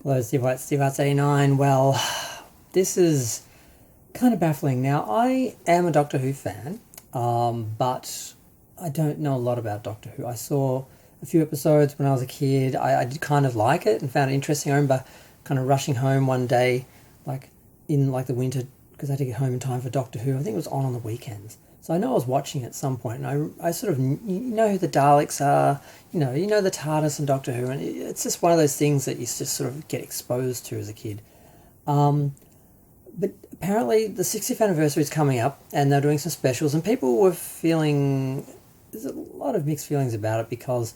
Hello, Steve Arts 89. Well, this is kind of baffling. Now, I am a Doctor Who fan, but I don't know a lot about Doctor Who. I saw a few episodes when I was a kid. I did kind of like it and found it interesting. I remember kind of rushing home one day, like in like the winter, because I had to get home in time for Doctor Who. I think it was on the weekends. So I know I was watching at some point, and I sort of, you know who the Daleks are, you know the TARDIS and Doctor Who, and it's just one of those things that you just sort of get exposed to as a kid. But apparently the 60th anniversary is coming up, and they're doing some specials, and people were feeling, there's a lot of mixed feelings about it because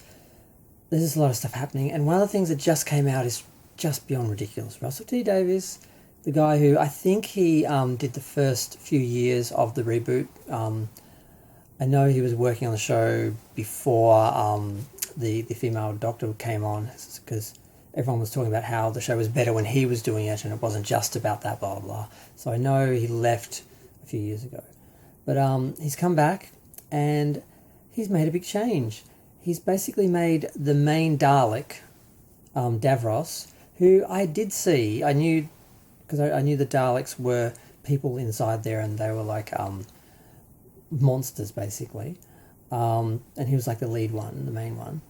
there's just a lot of stuff happening, and one of the things that just came out is just beyond ridiculous. Russell T Davies, the guy who I think he did the first few years of the reboot. I know he was working on the show before the female doctor came on, because everyone was talking about how the show was better when he was doing it and it wasn't just about that, blah, blah, blah. So I know he left a few years ago. But he's come back and he's made a big change. He's basically made the main Dalek, Davros, who I did see. I knew, because I knew the Daleks were people inside there and they were like monsters, basically. And he was like the lead one, the main one.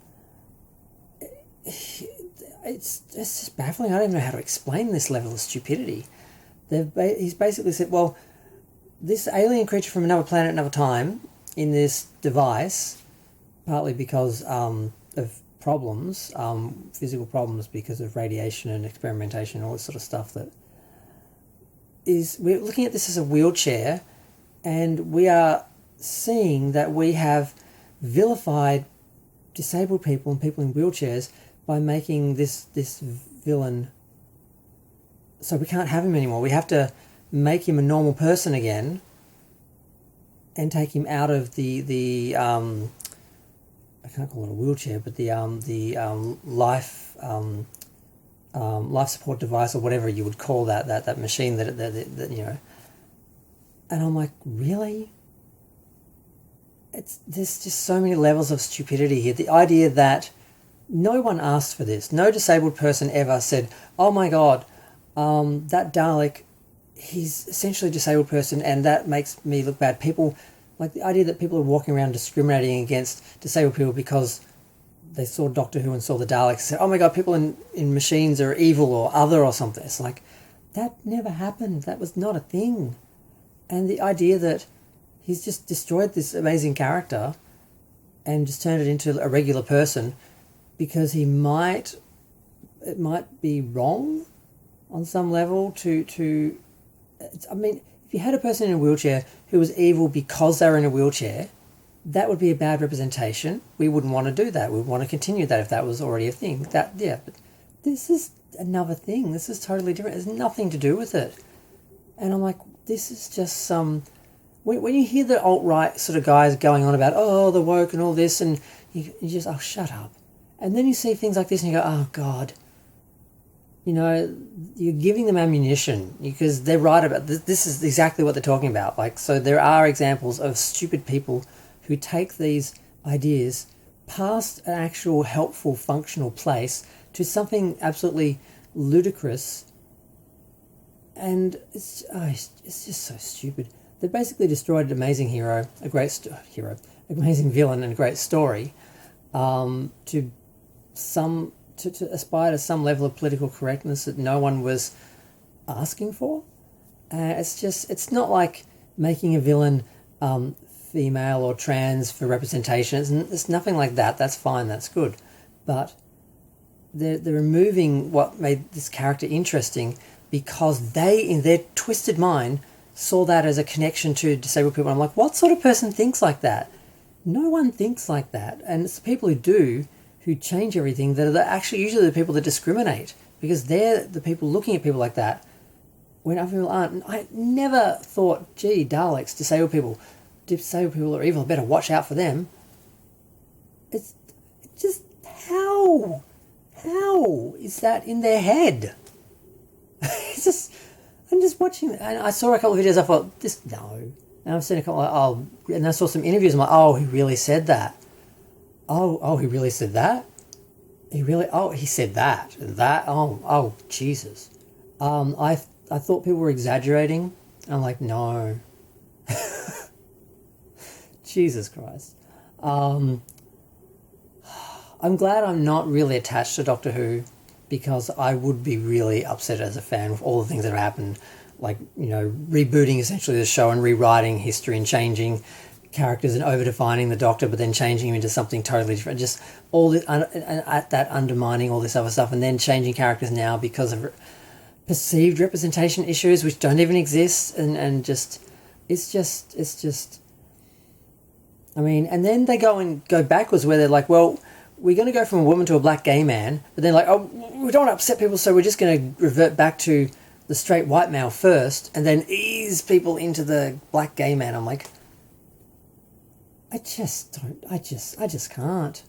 It's just baffling. I don't even know how to explain this level of stupidity. He's basically said, well, this alien creature from another planet, another time, in this device, partly because of problems, physical problems because of radiation and experimentation and all this sort of stuff, we're looking at this as a wheelchair, and we are seeing that we have vilified disabled people and people in wheelchairs by making this villain, so we can't have him anymore. We have to make him a normal person again and take him out of the I can't call it a wheelchair, but the life life support device, or whatever you would call that machine that you know. And I'm like, really? There's just so many levels of stupidity here. The idea that no one asked for this. No disabled person ever said, oh my God, that Dalek, he's essentially a disabled person and that makes me look bad. People, like the idea that people are walking around discriminating against disabled people because they saw Doctor Who and saw the Daleks and said, oh my God, people in machines are evil or other or something. It's like, that never happened. That was not a thing. And the idea that he's just destroyed this amazing character and just turned it into a regular person because it might be wrong on some level I mean, if you had a person in a wheelchair who was evil because they were in a wheelchair, that would be a bad representation. We wouldn't want to do that. We would want to continue that if that was already a thing. But this is another thing. This is totally different. It has nothing to do with it. And I'm like, this is just some... When you hear the alt-right sort of guys going on about, oh, the woke and all this, and you just, oh, shut up. And then you see things like this and you go, oh, God. You know, you're giving them ammunition because they're right about this. This is exactly what they're talking about. Like, so there are examples of stupid people who take these ideas past an actual helpful, functional place to something absolutely ludicrous. And it's just so stupid. They basically destroyed an amazing hero, amazing villain and a great story, to aspire to some level of political correctness that no one was asking for. It's not like making a villain female or trans for representation. It's nothing like that. That's fine, that's good. But they're removing what made this character interesting because they, in their twisted mind, saw that as a connection to disabled people. I'm like, what sort of person thinks like that? No one thinks like that. And it's the people who do, who change everything, that are actually usually the people that discriminate, because they're the people looking at people like that when other people aren't. I never thought, gee, Daleks, disabled people are evil, better watch out for them. It's just, how is that in their head? It's just, I'm just watching, and I saw a couple of videos, I thought, no. And I've seen a couple, and I saw some interviews, I'm like, oh, he really said that. Oh, he really said that? He really? Oh, he said that. That? Oh, Jesus. I thought people were exaggerating. I'm like, no. Jesus Christ. I'm glad I'm not really attached to Doctor Who, because I would be really upset as a fan with all the things that have happened, like, rebooting essentially the show and rewriting history and changing characters and over-defining the Doctor, but then changing him into something totally different. Just all the, and at that undermining all this other stuff, and then changing characters now because of perceived representation issues which don't even exist, and just it's just. I mean, and then they go backwards where they're like, well, we're going to go from a woman to a black gay man, but then like, oh, we don't want to upset people, so we're just going to revert back to the straight white male first, and then ease people into the black gay man. I'm like, I just can't.